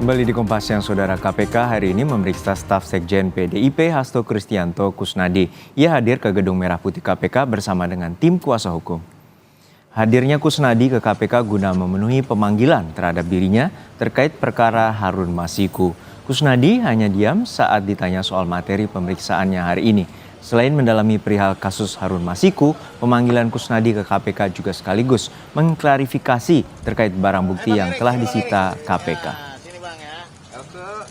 Kembali di Kompas Siang, Saudara. KPK hari ini memeriksa staf Sekjen PDIP Hasto Kristianto Kusnadi. Ia hadir ke Gedung Merah Putih KPK bersama dengan tim kuasa hukum. Hadirnya Kusnadi ke KPK guna memenuhi pemanggilan terhadap dirinya terkait perkara Harun Masiku. Kusnadi hanya diam saat ditanya soal materi pemeriksaannya hari ini. Selain mendalami perihal kasus Harun Masiku, pemanggilan Kusnadi ke KPK juga sekaligus mengklarifikasi terkait barang bukti yang telah disita KPK.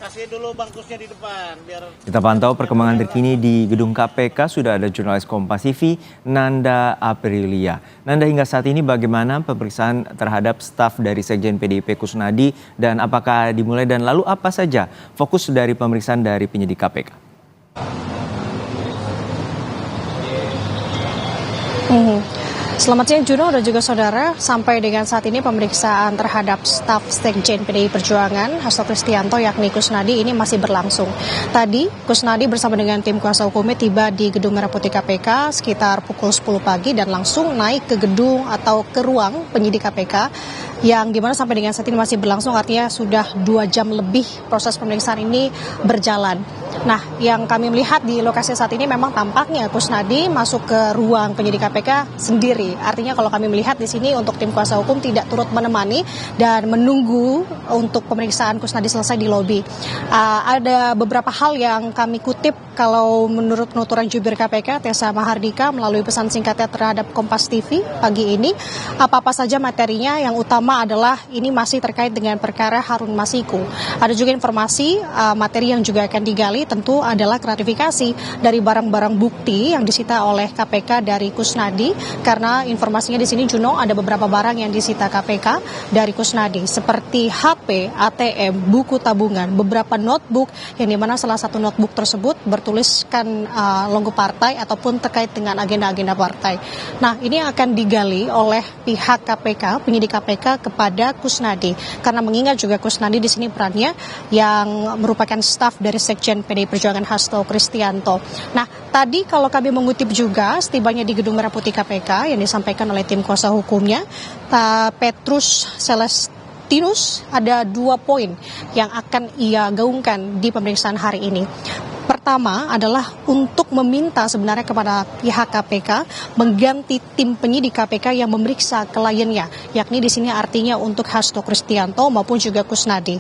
Kasih dulu bangkusnya di depan biar Kita pantau perkembangan terkini di gedung KPK. Sudah ada jurnalis Kompas TV Nanda Aprilia. Nanda, hingga saat ini bagaimana pemeriksaan terhadap staf dari Sekjen PDIP Kusnadi dan apakah dimulai dan lalu apa saja fokus dari pemeriksaan dari penyidik KPK? Selamat siang Juno dan juga saudara. Sampai dengan saat ini pemeriksaan terhadap staf Sekjen PDI Perjuangan Hasto Kristianto yakni Kusnadi ini masih berlangsung. Tadi Kusnadi bersama dengan tim kuasa hukumnya tiba di Gedung Merah Putih KPK sekitar pukul 10 pagi dan langsung naik ke gedung atau ke ruang penyidik KPK yang dimana sampai dengan saat ini masih berlangsung, artinya sudah 2 jam lebih proses pemeriksaan ini berjalan. Nah, yang kami melihat di lokasi saat ini memang tampaknya Kusnadi masuk ke ruang penyidik KPK sendiri. Artinya kalau kami melihat di sini untuk tim kuasa hukum tidak turut menemani dan menunggu untuk pemeriksaan Kusnadi selesai di lobi. Ada beberapa hal yang kami kutip kalau menurut penuturan jubir KPK Tessa Mahardika melalui pesan singkatnya terhadap Kompas TV pagi ini. Apa-apa saja materinya, yang utama adalah ini masih terkait dengan perkara Harun Masiku. Ada juga informasi materi yang juga akan digali tentu adalah klarifikasi dari barang-barang bukti yang disita oleh KPK dari Kusnadi, karena informasinya di sini Juno ada beberapa barang yang disita KPK dari Kusnadi seperti HP, ATM, buku tabungan, beberapa notebook yang dimana salah satu notebook tersebut bertuliskan logo partai ataupun terkait dengan agenda-agenda partai. Nah, ini akan digali oleh pihak KPK, penyidik KPK kepada Kusnadi, karena mengingat juga Kusnadi di sini perannya yang merupakan staf dari Sekjen PDI Perjuangan Hasto Kristianto. Nah, tadi kalau kami mengutip juga setibanya di Gedung Merah Putih KPK yang disampaikan oleh tim kuasa hukumnya, Petrus Celestinus, ada 2 poin yang akan ia gaungkan di pemeriksaan hari ini. Pertama adalah untuk meminta sebenarnya kepada pihak KPK mengganti tim penyidik KPK yang memeriksa kliennya, yakni di sini artinya untuk Hasto Kristianto maupun juga Kusnadi.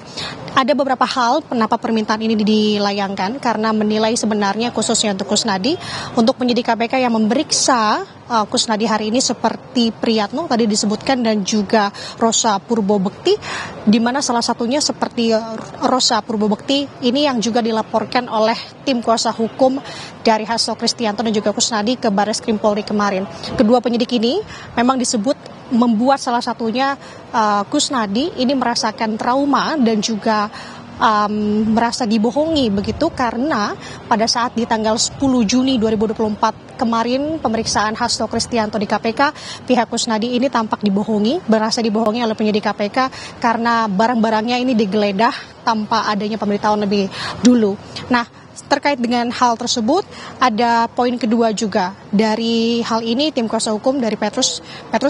Ada beberapa hal kenapa permintaan ini dilayangkan, karena menilai sebenarnya khususnya untuk Kusnadi, untuk penyidik KPK yang memeriksa Kusnadi hari ini seperti Priyatno tadi disebutkan dan juga Rosa Purbobekti, di mana salah satunya seperti Rosa Purbobekti ini yang juga dilaporkan oleh tim kuasa hukum dari Hasto Kristianto dan juga Kusnadi ke Barreskrim Polri kemarin. Kedua penyidik ini memang disebut membuat salah satunya Kusnadi ini merasakan trauma dan juga merasa dibohongi begitu, karena pada saat di tanggal 10 Juni 2024 kemarin pemeriksaan Hasto Kristianto di KPK, pihak Kusnadi ini tampak dibohongi, merasa dibohongi oleh penyidik KPK karena barang-barangnya ini digeledah tanpa adanya pemberitahuan lebih dulu. Nah, terkait dengan hal tersebut, ada poin kedua juga dari hal ini. Tim kuasa hukum dari Petrus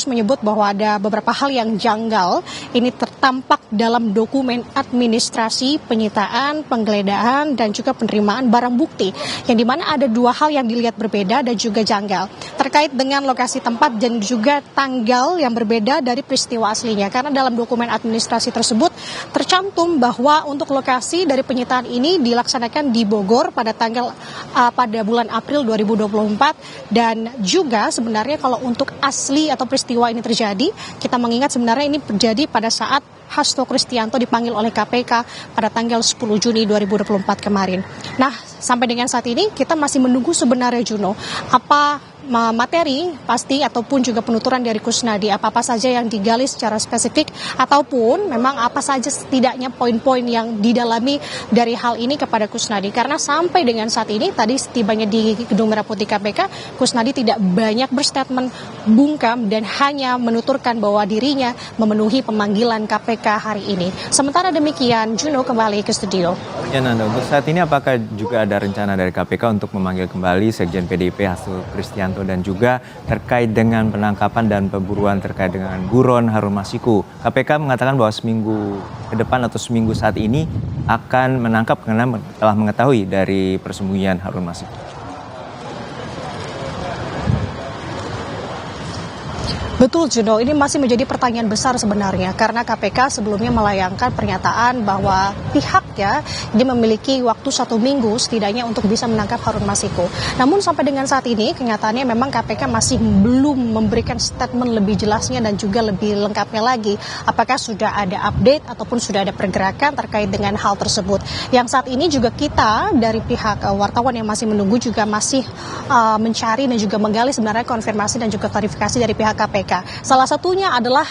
menyebut bahwa ada beberapa hal yang janggal ini tertampak dalam dokumen administrasi penyitaan, penggeledahan dan juga penerimaan barang bukti, yang dimana ada 2 hal yang dilihat berbeda dan juga janggal terkait dengan lokasi tempat dan juga tanggal yang berbeda dari peristiwa aslinya, karena dalam dokumen administrasi tersebut tercantum bahwa untuk lokasi dari penyitaan ini dilaksanakan di Bogor pada bulan April 2024, dan juga sebenarnya kalau untuk asli atau peristiwa ini terjadi, kita mengingat sebenarnya ini terjadi pada saat Hasto Kristianto dipanggil oleh KPK pada tanggal 10 Juni 2024 kemarin. Nah, sampai dengan saat ini kita masih menunggu sebenarnya Juno, apa materi pasti ataupun juga penuturan dari Kusnadi, apa-apa saja yang digali secara spesifik ataupun memang apa saja setidaknya poin-poin yang didalami dari hal ini kepada Kusnadi, karena sampai dengan saat ini tadi setibanya di Gedung Merah Putih KPK, Kusnadi tidak banyak berstatement bungkam dan hanya menuturkan bahwa dirinya memenuhi pemanggilan KPK hari ini. Sementara demikian, Juno kembali ke studio. Ya Nanda, untuk saat ini apakah juga ada rencana dari KPK untuk memanggil kembali Sekjen PDIP Hasto Kristianto Kristianto dan juga terkait dengan penangkapan dan pemburuan terkait dengan buron Harun Masiku. KPK mengatakan bahwa seminggu ke depan atau seminggu saat ini akan menangkap karena telah mengetahui dari persembunyian Harun Masiku. Betul Juno, ini masih menjadi pertanyaan besar sebenarnya karena KPK sebelumnya melayangkan pernyataan bahwa pihaknya dia memiliki waktu 1 minggu setidaknya untuk bisa menangkap Harun Masiku. Namun sampai dengan saat ini kenyataannya memang KPK masih belum memberikan statement lebih jelasnya dan juga lebih lengkapnya lagi. Apakah sudah ada update ataupun sudah ada pergerakan terkait dengan hal tersebut. Yang saat ini juga kita dari pihak wartawan yang masih menunggu juga masih mencari dan juga menggali sebenarnya konfirmasi dan juga klarifikasi dari pihak KPK. Salah satunya adalah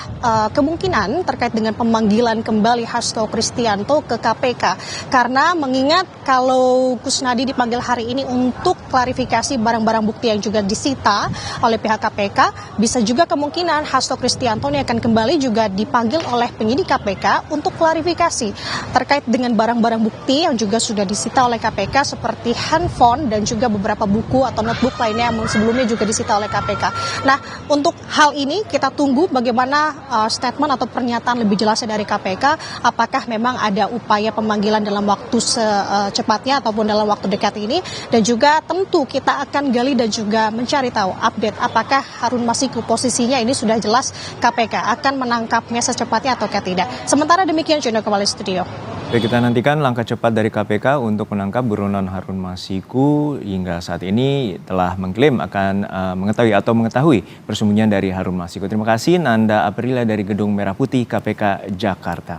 kemungkinan terkait dengan pemanggilan kembali Hasto Kristianto ke KPK. Karena mengingat kalau Kusnadi dipanggil hari ini untuk klarifikasi barang-barang bukti yang juga disita oleh pihak KPK, bisa juga kemungkinan Hasto Kristianto ini akan kembali juga dipanggil oleh penyidik KPK untuk klarifikasi terkait dengan barang-barang bukti yang juga sudah disita oleh KPK seperti handphone dan juga beberapa buku atau notebook lainnya yang sebelumnya juga disita oleh KPK. Nah, untuk hal ini kita tunggu bagaimana statement atau pernyataan lebih jelasnya dari KPK, apakah memang ada upaya pemanggilan dalam waktu secepatnya ataupun dalam waktu dekat ini, dan juga tentu kita akan gali dan juga mencari tahu update apakah Harun Masiku posisinya ini sudah jelas KPK akan menangkapnya secepatnya atau tidak. Sementara demikian, Jono kembali studio. Baik, kita nantikan langkah cepat dari KPK untuk menangkap buronan Harun Masiku. Hingga saat ini telah mengklaim akan mengetahui persembunyian dari Harun Masiku. Terima kasih Nanda Aprilia dari Gedung Merah Putih KPK Jakarta.